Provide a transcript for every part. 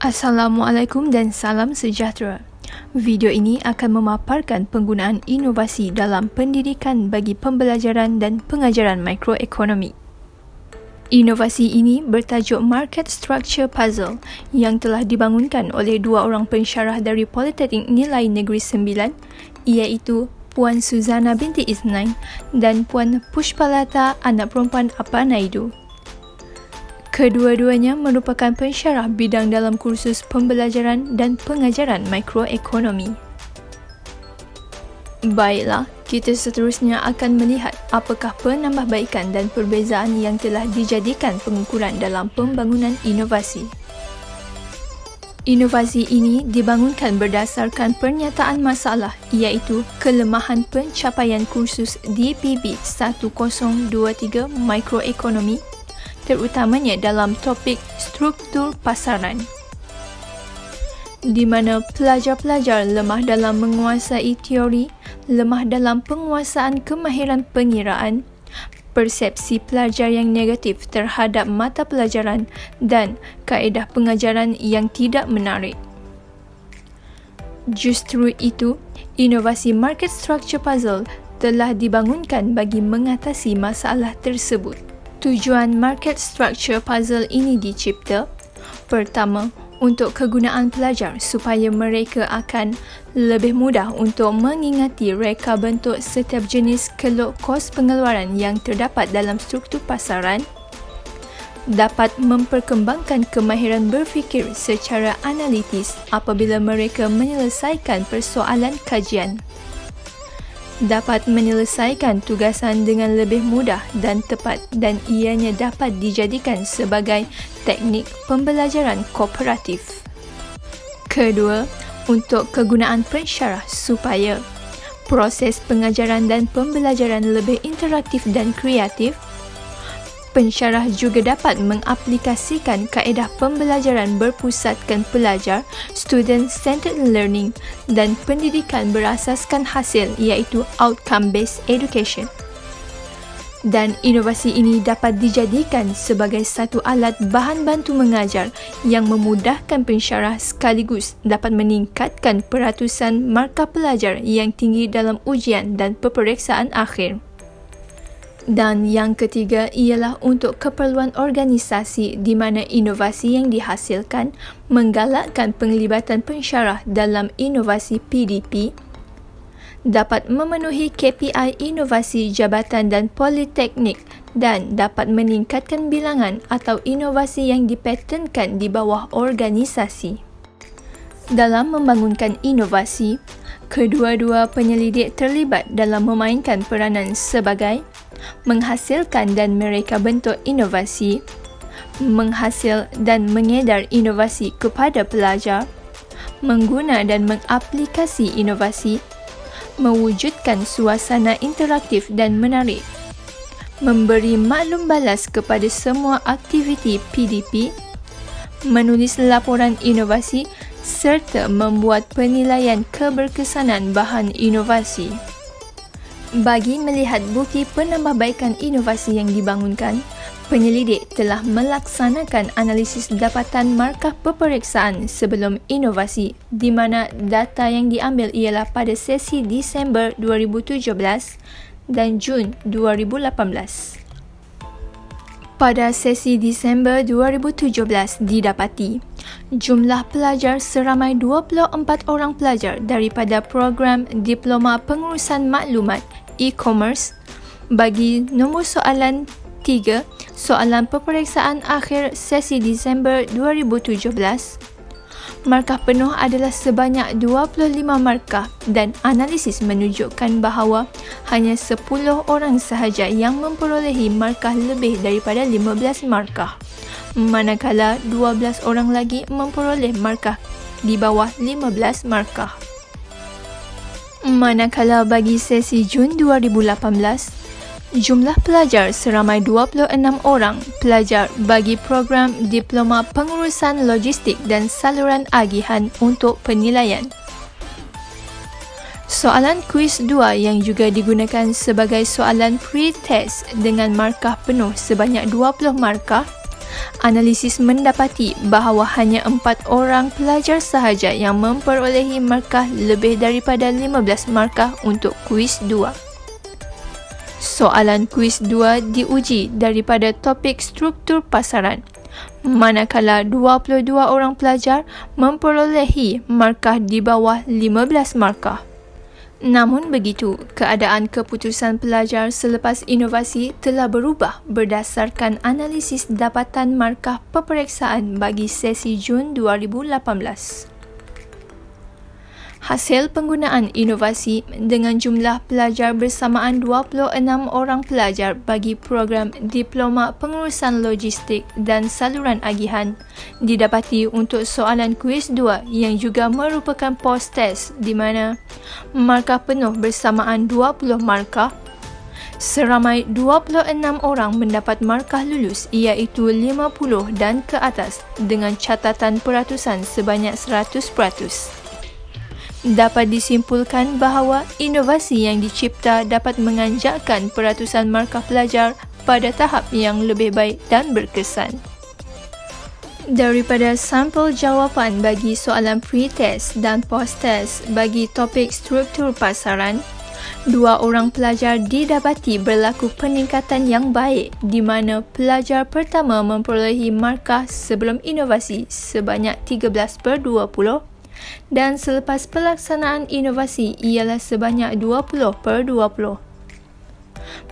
Assalamualaikum dan salam sejahtera. Video ini akan memaparkan penggunaan inovasi dalam pendidikan bagi pembelajaran dan pengajaran mikroekonomi. Inovasi ini bertajuk Market Structure Puzzle yang telah dibangunkan oleh dua orang pensyarah dari Politeknik Nilai Negeri Sembilan, iaitu Puan Suzana binti Isnain dan Puan Pushpalata anak perempuan Appanaidu. Kedua-duanya merupakan pensyarah bidang dalam kursus pembelajaran dan pengajaran mikroekonomi. Baiklah, kita seterusnya akan melihat apakah penambahbaikan dan perbezaan yang telah dijadikan pengukuran dalam pembangunan inovasi. Inovasi ini dibangunkan berdasarkan pernyataan masalah, iaitu kelemahan pencapaian kursus DPB 1023 mikroekonomi, terutamanya dalam topik struktur pasaran, di mana pelajar-pelajar lemah dalam menguasai teori, lemah dalam penguasaan kemahiran pengiraan, persepsi pelajar yang negatif terhadap mata pelajaran dan kaedah pengajaran yang tidak menarik. Justru itu, inovasi Market Structure Puzzle telah dibangunkan bagi mengatasi masalah tersebut. Tujuan Market Structure Puzzle ini dicipta, pertama, untuk kegunaan pelajar supaya mereka akan lebih mudah untuk mengingati reka bentuk setiap jenis keluk kos pengeluaran yang terdapat dalam struktur pasaran, dapat memperkembangkan kemahiran berfikir secara analitis apabila mereka menyelesaikan persoalan kajian, dapat menyelesaikan tugasan dengan lebih mudah dan tepat, dan ianya dapat dijadikan sebagai teknik pembelajaran kooperatif. Kedua, untuk kegunaan pensyarah supaya proses pengajaran dan pembelajaran lebih interaktif dan kreatif, pensyarah juga dapat mengaplikasikan kaedah pembelajaran berpusatkan pelajar, student-centered learning, dan pendidikan berasaskan hasil, iaitu outcome-based education. Dan inovasi ini dapat dijadikan sebagai satu alat bahan bantu mengajar yang memudahkan pensyarah sekaligus dapat meningkatkan peratusan markah pelajar yang tinggi dalam ujian dan peperiksaan akhir. Dan yang ketiga ialah untuk keperluan organisasi di mana inovasi yang dihasilkan menggalakkan penglibatan pensyarah dalam inovasi PDP, dapat memenuhi KPI inovasi jabatan dan politeknik, dan dapat meningkatkan bilangan atau inovasi yang dipatenkan di bawah organisasi. Dalam membangunkan inovasi, kedua-dua penyelidik terlibat dalam memainkan peranan sebagai menghasilkan dan mereka bentuk inovasi, menghasil dan mengedar inovasi kepada pelajar, mengguna dan mengaplikasi inovasi, mewujudkan suasana interaktif dan menarik, memberi maklum balas kepada semua aktiviti PDP, menulis laporan inovasi serta membuat penilaian keberkesanan bahan inovasi. Bagi melihat bukti penambahbaikan inovasi yang dibangunkan, penyelidik telah melaksanakan analisis dapatan markah peperiksaan sebelum inovasi, di mana data yang diambil ialah pada sesi Disember 2017 dan Jun 2018. Pada sesi Disember 2017 didapati jumlah pelajar seramai 24 orang pelajar daripada program Diploma Pengurusan Maklumat E-Commerce bagi nombor soalan 3, soalan peperiksaan akhir sesi Disember 2017. Markah penuh adalah sebanyak 25 markah dan analisis menunjukkan bahawa hanya 10 orang sahaja yang memperolehi markah lebih daripada 15 markah, manakala 12 orang lagi memperoleh markah di bawah 15 markah. Manakala bagi sesi Jun 2018, jumlah pelajar seramai 26 orang pelajar bagi program Diploma Pengurusan Logistik dan Saluran Agihan untuk penilaian. Soalan kuis 2 yang juga digunakan sebagai soalan pre-test dengan markah penuh sebanyak 20 markah Analisis mendapati bahawa hanya 4 orang pelajar sahaja yang memperolehi markah lebih daripada 15 markah untuk kuis 2. Soalan kuis 2 diuji daripada topik struktur pasaran, manakala 22 orang pelajar memperolehi markah di bawah 15 markah. Namun begitu, keadaan keputusan pelajar selepas inovasi telah berubah berdasarkan analisis dapatan markah peperiksaan bagi sesi Jun 2018. Hasil penggunaan inovasi dengan jumlah pelajar bersamaan 26 orang pelajar bagi program Diploma Pengurusan Logistik dan Saluran Agihan didapati untuk soalan kuis 2 yang juga merupakan post test di mana markah penuh bersamaan 20 markah. Seramai 26 orang mendapat markah lulus iaitu 50 dan ke atas dengan catatan peratusan sebanyak 100%. Dapat disimpulkan bahawa inovasi yang dicipta dapat menganjakkan peratusan markah pelajar pada tahap yang lebih baik dan berkesan. Daripada sampel jawapan bagi soalan pre-test dan post-test bagi topik struktur pasaran, 2 orang pelajar didapati berlaku peningkatan yang baik di mana pelajar pertama memperolehi markah sebelum inovasi sebanyak 13/20 dan selepas pelaksanaan inovasi ialah sebanyak 20/20.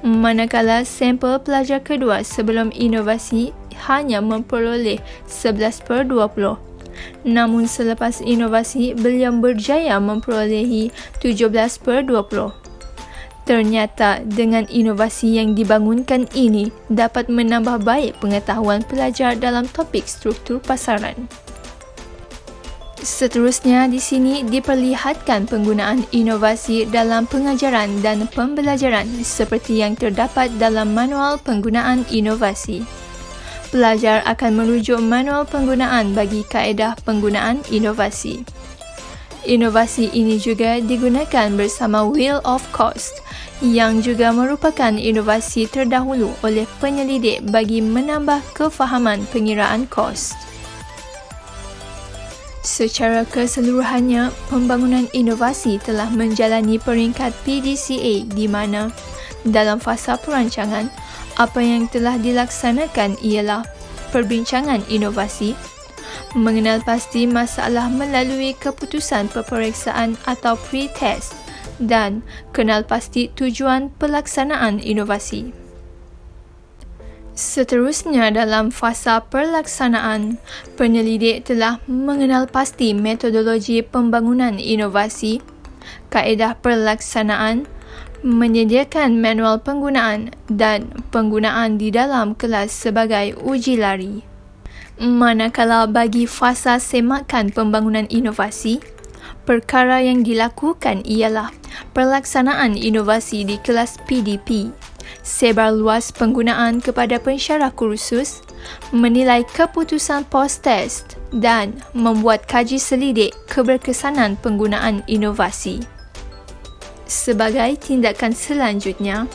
Manakala sampel pelajar kedua sebelum inovasi hanya memperoleh 11/20. Namun selepas inovasi beliau berjaya memperolehi 17/20. Ternyata dengan inovasi yang dibangunkan ini dapat menambah baik pengetahuan pelajar dalam topik struktur pasaran. Seterusnya di sini diperlihatkan penggunaan inovasi dalam pengajaran dan pembelajaran seperti yang terdapat dalam manual penggunaan inovasi. Pelajar akan merujuk manual penggunaan bagi kaedah penggunaan inovasi. Inovasi ini juga digunakan bersama Wheel of Cost yang juga merupakan inovasi terdahulu oleh penyelidik bagi menambah kefahaman pengiraan kos. Secara keseluruhannya, pembangunan inovasi telah menjalani peringkat PDCA di mana dalam fasa perancangan, apa yang telah dilaksanakan ialah perbincangan inovasi, mengenal pasti masalah melalui keputusan peperiksaan atau pre-test dan kenal pasti tujuan pelaksanaan inovasi. Seterusnya dalam fasa pelaksanaan, penyelidik telah mengenal pasti metodologi pembangunan inovasi, kaedah pelaksanaan, menyediakan manual penggunaan dan penggunaan di dalam kelas sebagai uji lari. Manakala bagi fasa semakan pembangunan inovasi, perkara yang dilakukan ialah pelaksanaan inovasi di kelas PDP, sebar luas penggunaan kepada pensyarah kursus, menilai keputusan post-test dan membuat kaji selidik keberkesanan penggunaan inovasi. Sebagai tindakan selanjutnya,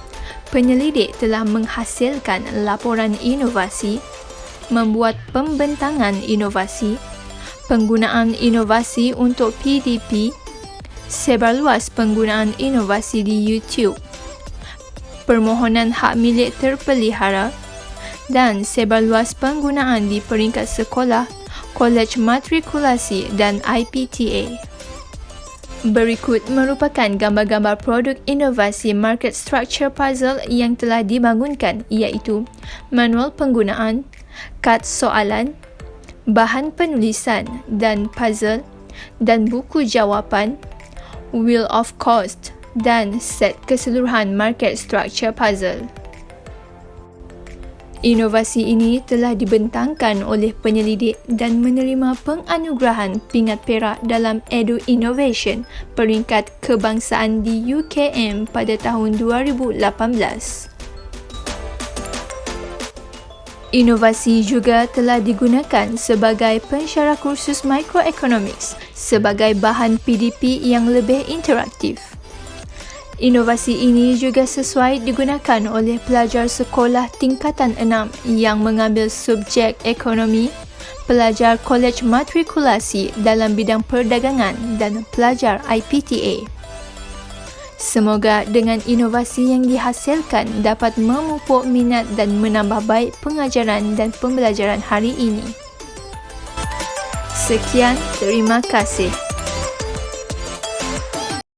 penyelidik telah menghasilkan laporan inovasi, membuat pembentangan inovasi, penggunaan inovasi untuk PDP, sebar luas penggunaan inovasi di YouTube, permohonan hak milik terpelihara dan sebar luas penggunaan di peringkat sekolah, kolej matrikulasi dan IPTA. Berikut merupakan gambar-gambar produk inovasi market structure puzzle yang telah dibangunkan iaitu manual penggunaan, kad soalan, bahan penulisan dan puzzle dan buku jawapan, wheel of cost dan set keseluruhan market structure puzzle. Inovasi ini telah dibentangkan oleh penyelidik dan menerima penganugerahan pingat perak dalam Edu Innovation peringkat kebangsaan di UKM pada tahun 2018. Inovasi juga telah digunakan sebagai pensyarah kursus microeconomics sebagai bahan PDP yang lebih interaktif. Inovasi ini juga sesuai digunakan oleh pelajar sekolah tingkatan 6 yang mengambil subjek ekonomi, pelajar kolej matrikulasi dalam bidang perdagangan dan pelajar IPTA. Semoga dengan inovasi yang dihasilkan dapat memupuk minat dan menambah baik pengajaran dan pembelajaran hari ini. Sekian, terima kasih.